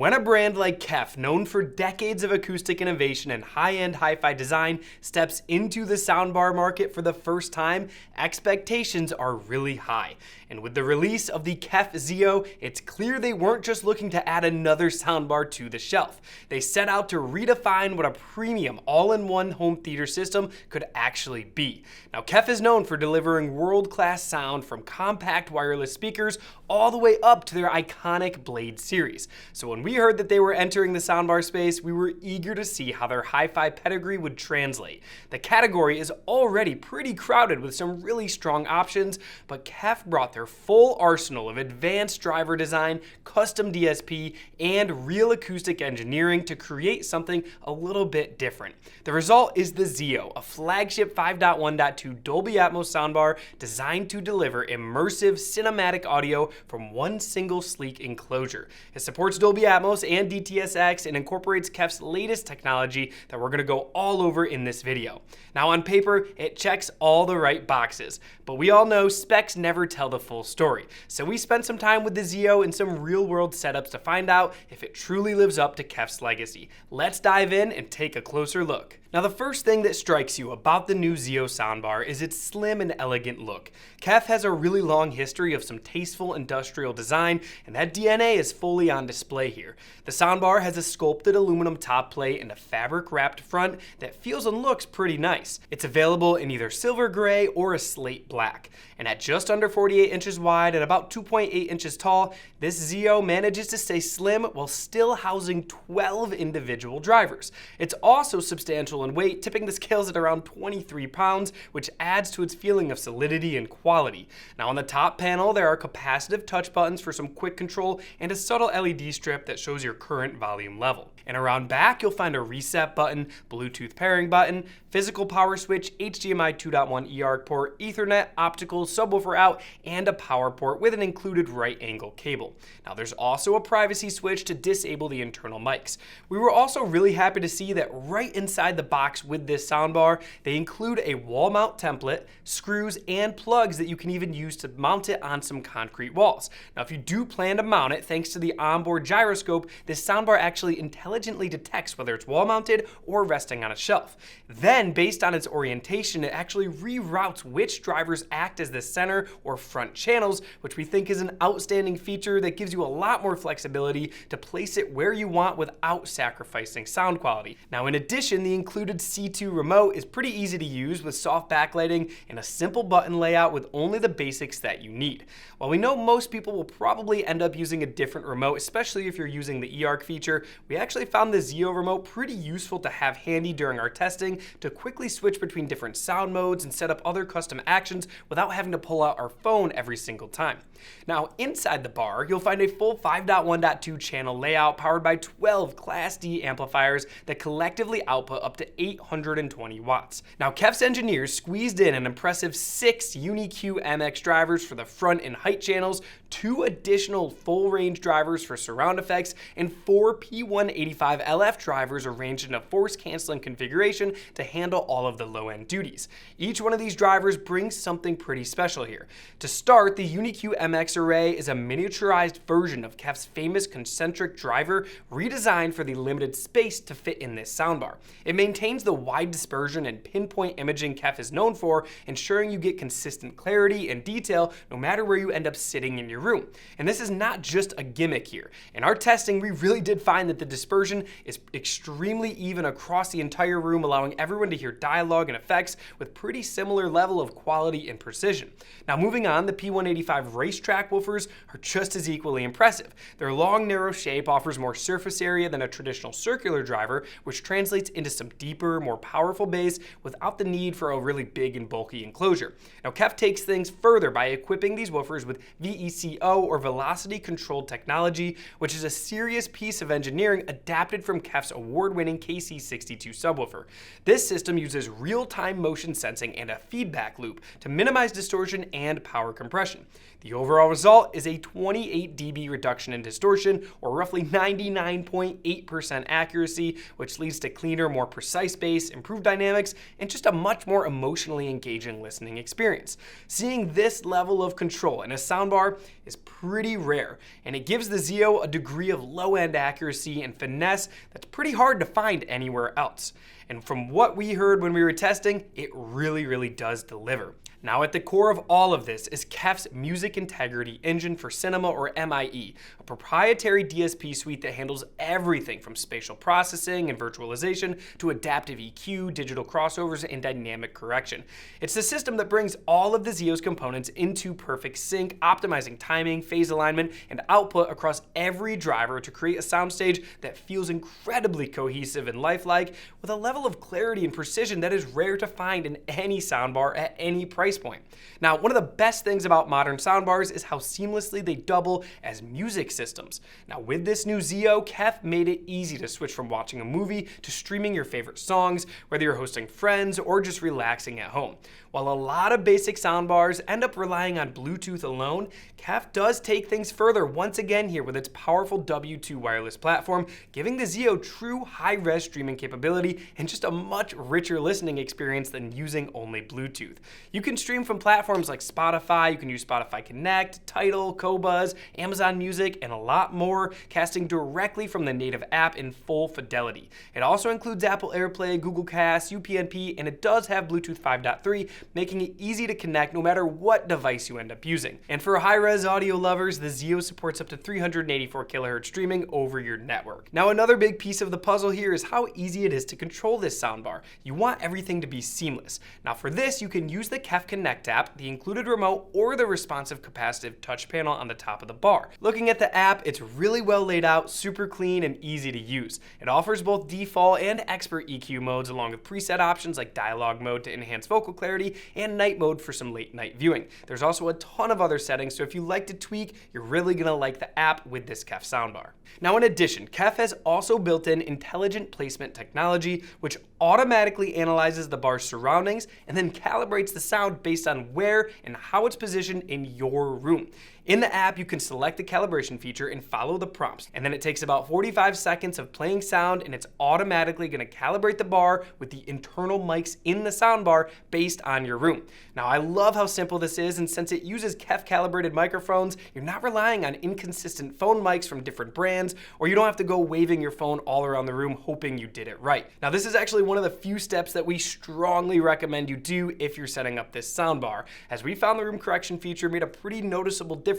When a brand like KEF, known for decades of acoustic innovation and high-end hi-fi design, steps into the soundbar market for the first time, expectations are really high. And with the release of the KEF XIO, it's clear they weren't just looking to add another soundbar to the shelf. They set out to redefine what a premium all-in-one home theater system could actually be. Now, KEF is known for delivering world-class sound from compact wireless speakers all the way up to their iconic Blade series. So when we heard that they were entering the soundbar space, we were eager to see how their hi-fi pedigree would translate. The category is already pretty crowded with some really strong options, but KEF brought their full arsenal of advanced driver design, custom DSP, and real acoustic engineering to create something a little bit different. The result is the XIO, a flagship 5.1.2 Dolby Atmos soundbar designed to deliver immersive cinematic audio from one single sleek enclosure. It supports Dolby Atmos and DTS:X and incorporates KEF's latest technology that we're going to go all over in this video. Now on paper, it checks all the right boxes, but we all know specs never tell the full story. So we spent some time with the XIO in some real-world setups to find out if it truly lives up to KEF's legacy. Let's dive in and take a closer look. Now, the first thing that strikes you about the new XIO soundbar is its slim and elegant look. KEF has a really long history of some tasteful industrial design, and that DNA is fully on display here. The soundbar has a sculpted aluminum top plate and a fabric-wrapped front that feels and looks pretty nice. It's available in either silver gray or a slate black. And at just under 48 inches wide and about 2.8 inches tall, this XIO manages to stay slim while still housing 12 individual drivers. It's also substantial in weight, tipping the scales at around 23 pounds, which adds to its feeling of solidity and quality. Now on the top panel, there are capacitive touch buttons for some quick control and a subtle LED strip that shows your current volume level. And around back, you'll find a reset button, Bluetooth pairing button, physical power switch, HDMI 2.1 eARC port, Ethernet, optical, subwoofer out, and a power port with an included right angle cable. Now there's also a privacy switch to disable the internal mics. We were also really happy to see that right inside the box with this soundbar, they include a wall mount template, screws, and plugs that you can even use to mount it on some concrete walls. Now if you do plan to mount it, thanks to the onboard gyroscope, this soundbar actually intelligently detects whether it's wall mounted or resting on a shelf. Then, based on its orientation, it actually reroutes which drivers act as the center or front channels, which we think is an outstanding feature that gives you a lot more flexibility to place it where you want without sacrificing sound quality. Now in addition, the included C2 remote is pretty easy to use with soft backlighting and a simple button layout with only the basics that you need. While we know most people will probably end up using a different remote, especially if you're using the eARC feature, we actually found the XIO remote pretty useful to have handy during our testing to quickly switch between different sound modes and set up other custom actions without having to pull out our phone every single time. Now inside the bar, you'll find a full 5.1.2 channel layout powered by 12 Class D amplifiers that collectively output up to 820 watts. Now KEF's engineers squeezed in an impressive 6 UniQ MX drivers for the front and height channels, 2 additional full range drivers for surround effects, and 4 P185 LF drivers arranged in a force canceling configuration to handle all of the low end duties. Each one of these drivers brings something pretty special here. To start, the UniQ MX array is a miniaturized version of KEF's famous concentric driver redesigned for the limited space to fit in this soundbar. It maintains the wide dispersion and pinpoint imaging KEF is known for, ensuring you get consistent clarity and detail no matter where you end up sitting in your room. And this is not just a gimmick here. In our testing, we really did find that the dispersion is extremely even across the entire room, allowing everyone to hear dialogue and effects with pretty similar level of quality and precision. Now moving on, the P185 racetrack woofers are just as equally impressive. Their long, narrow shape offers more surface area than a traditional circular driver, which translates into some deeper, more powerful bass without the need for a really big and bulky enclosure. Now KEF takes things further by equipping these woofers with VECO or velocity controlled technology, which is a serious piece of engineering adapted from KEF's award-winning KC62 subwoofer. This system uses real-time motion sensing and a feedback loop to minimize distortion and power compression. The overall result is a 28 dB reduction in distortion, or roughly 99.8% accuracy, which leads to cleaner, more precise precise bass, improved dynamics, and just a much more emotionally engaging listening experience. Seeing this level of control in a soundbar is pretty rare, and it gives the XIO a degree of low-end accuracy and finesse that's pretty hard to find anywhere else. And from what we heard when we were testing, it really does deliver. Now, at the core of all of this is KEF's Music Integrity Engine for Cinema, or MIE, a proprietary DSP suite that handles everything from spatial processing and virtualization to adaptive EQ, digital crossovers, and dynamic correction. It's the system that brings all of the XIO's components into perfect sync, optimizing timing, phase alignment, and output across every driver to create a soundstage that feels incredibly cohesive and lifelike, with a level of clarity and precision that is rare to find in any soundbar at any price point. Now, one of the best things about modern soundbars is how seamlessly they double as music systems. Now, with this new XIO, KEF made it easy to switch from watching a movie to streaming your favorite songs, whether you're hosting friends or just relaxing at home. While a lot of basic soundbars end up relying on Bluetooth alone, KEF does take things further once again here with its powerful W2 wireless platform, giving the XIO true high-res streaming capability and just a much richer listening experience than using only Bluetooth. You can stream from platforms like Spotify, you can use Spotify Connect, Tidal, Qobuz, Amazon Music, and a lot more, casting directly from the native app in full fidelity. It also includes Apple AirPlay, Google Cast, UPnP, and it does have Bluetooth 5.3, making it easy to connect no matter what device you end up using. And for high-res audio lovers, the XIO supports up to 384 kHz streaming over your network. Now, another big piece of the puzzle here is how easy it is to control this soundbar. You want everything to be seamless. Now, for this, you can use the KEF Connect app, the included remote, or the responsive capacitive touch panel on the top of the bar. Looking at the app, it's really well laid out, super clean, and easy to use. It offers both default and expert EQ modes, along with preset options like dialogue mode to enhance vocal clarity and night mode for some late night viewing. There's also a ton of other settings, so if you like to tweak, you're really gonna like the app with this KEF soundbar. Now, in addition, KEF has also built in intelligent placement technology, which automatically analyzes the bar's surroundings and then calibrates the sound based on where and how it's positioned in your room. In the app, you can select the calibration feature and follow the prompts, and then it takes about 45 seconds of playing sound, and it's automatically going to calibrate the bar with the internal mics in the soundbar based on your room. Now, I love how simple this is, and since it uses KEF calibrated microphones, you're not relying on inconsistent phone mics from different brands, or you don't have to go waving your phone all around the room hoping you did it right. Now, this is actually one of the few steps that we strongly recommend you do if you're setting up this soundbar, as we found the room correction feature made a pretty noticeable difference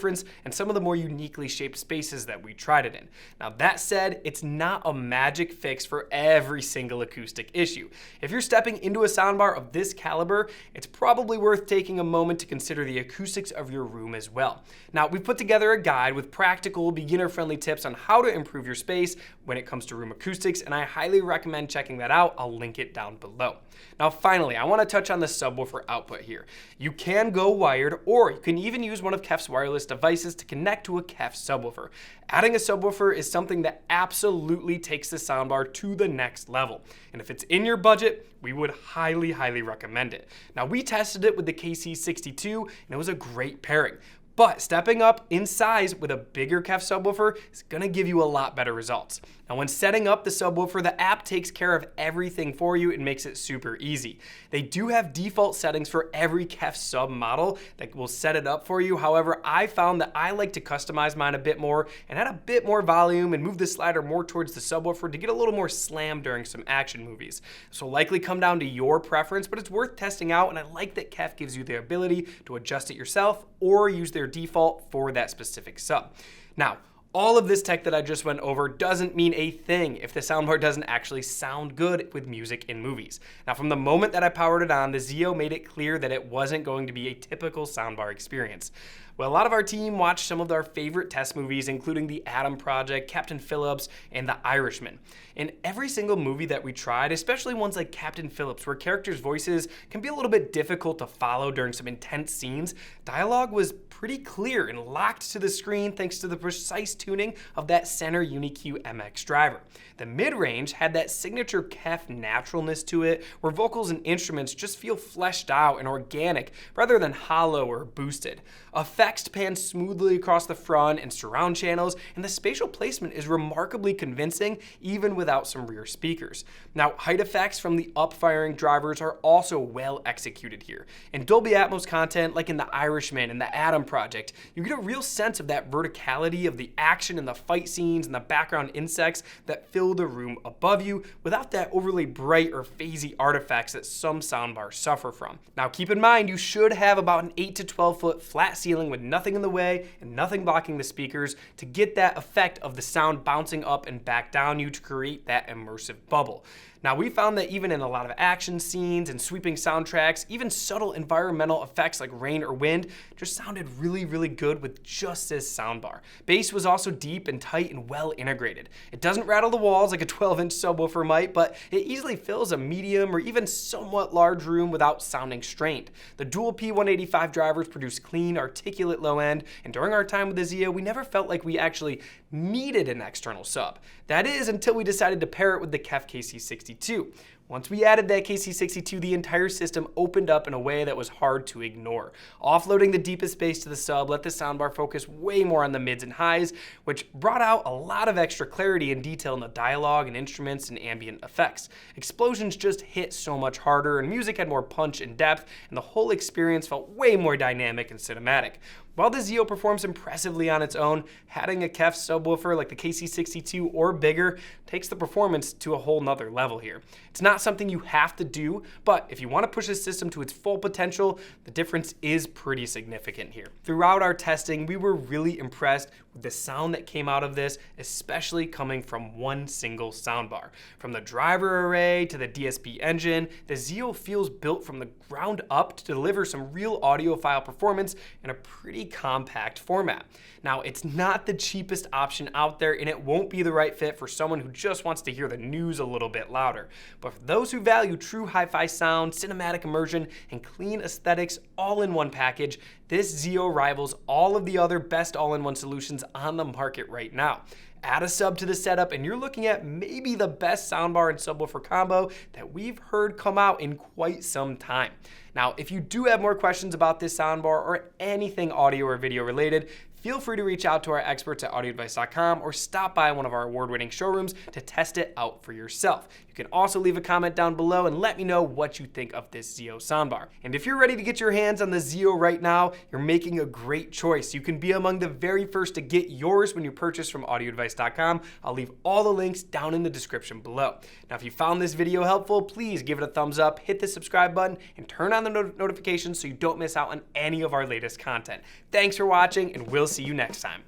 in some of the more uniquely shaped spaces that we tried it in. Now, that said, it's not a magic fix for every single acoustic issue. If you're stepping into a soundbar of this caliber, it's probably worth taking a moment to consider the acoustics of your room as well. Now, we've put together a guide with practical, beginner-friendly tips on how to improve your space when it comes to room acoustics, and I highly recommend checking that out. I'll link it down below. Now, finally, I want to touch on the subwoofer output here. You can go wired, or you can even use one of KEF's wireless devices to connect to a KEF subwoofer. Adding a subwoofer is something that absolutely takes the soundbar to the next level. And if it's in your budget, we would highly recommend it. Now, we tested it with the KC62, and it was a great pairing. But stepping up in size with a bigger KEF subwoofer is gonna give you a lot better results. Now, when setting up the subwoofer, the app takes care of everything for you and makes it super easy. They do have default settings for every KEF sub model that will set it up for you. However, I found that I like to customize mine a bit more and add a bit more volume and move the slider more towards the subwoofer to get a little more slam during some action movies. This will likely come down to your preference, but it's worth testing out, and I like that KEF gives you the ability to adjust it yourself or use their default for that specific sub. Now, all of this tech that I just went over doesn't mean a thing if the soundbar doesn't actually sound good with music in movies. Now, from the moment that I powered it on, the XIO made it clear that it wasn't going to be a typical soundbar experience. Well, a lot of our team watched some of our favorite test movies, including The Atom Project, Captain Phillips, and The Irishman. In every single movie that we tried, especially ones like Captain Phillips, where characters' voices can be a little bit difficult to follow during some intense scenes, dialogue was pretty clear and locked to the screen thanks to the precise tuning of that center UniQ MX driver. The mid-range had that signature KEF naturalness to it, where vocals and instruments just feel fleshed out and organic rather than hollow or boosted. Effects pan smoothly across the front and surround channels, and the spatial placement is remarkably convincing even without some rear speakers. Now, height effects from the up-firing drivers are also well executed here. In Dolby Atmos content, like in The Irishman and The Atom Project, you get a real sense of that verticality of the action and the fight scenes and the background insects that fill the room above you without that overly bright or phasey artifacts that some soundbars suffer from. Now, keep in mind, you should have about an 8 to 12 foot flat ceiling with nothing in the way and nothing blocking the speakers to get that effect of the sound bouncing up and back down you to create that immersive bubble. Now, we found that even in a lot of action scenes and sweeping soundtracks, even subtle environmental effects like rain or wind just sounded really, really good with just this soundbar. Bass was also deep and tight and well integrated. It doesn't rattle the walls like a 12-inch subwoofer might, but it easily fills a medium or even somewhat large room without sounding strained. The dual P185 drivers produce clean, articulate low end, and during our time with the XIO, we never felt like we actually needed an external sub. That is, until we decided to pair it with the KEF KC62. Once we added that KC62, the entire system opened up in a way that was hard to ignore. Offloading the deepest bass to the sub let the soundbar focus way more on the mids and highs, which brought out a lot of extra clarity and detail in the dialogue and instruments and ambient effects. Explosions just hit so much harder, and music had more punch and depth, and the whole experience felt way more dynamic and cinematic. While the XIO performs impressively on its own, adding a KEF subwoofer like the KC62 or bigger takes the performance to a whole nother level here. It's not something you have to do, but if you want to push the system to its full potential, the difference is pretty significant here. Throughout our testing, we were really impressed with the sound that came out of this, especially coming from one single soundbar. From the driver array to the DSP engine, the XIO feels built from the ground up to deliver some real audiophile performance in a pretty compact format. Now, it's not the cheapest option out there, and it won't be the right fit for someone who just wants to hear the news a little bit louder. But for those who value true hi-fi sound, cinematic immersion, and clean aesthetics all in one package, this XIO rivals all of the other best all-in-one solutions on the market right now. Add a sub to the setup and you're looking at maybe the best soundbar and subwoofer combo that we've heard come out in quite some time. Now, if you do have more questions about this soundbar or anything audio or video related, feel free to reach out to our experts at audioadvice.com or stop by one of our award-winning showrooms to test it out for yourself. You can also leave a comment down below and let me know what you think of this XIO soundbar. And if you're ready to get your hands on the XIO right now, you're making a great choice. You can be among the very first to get yours when you purchase from audioadvice.com. I'll leave all the links down in the description below. Now, if you found this video helpful, please give it a thumbs up, hit the subscribe button, and turn on the notifications so you don't miss out on any of our latest content. Thanks for watching, and we'll see you next time.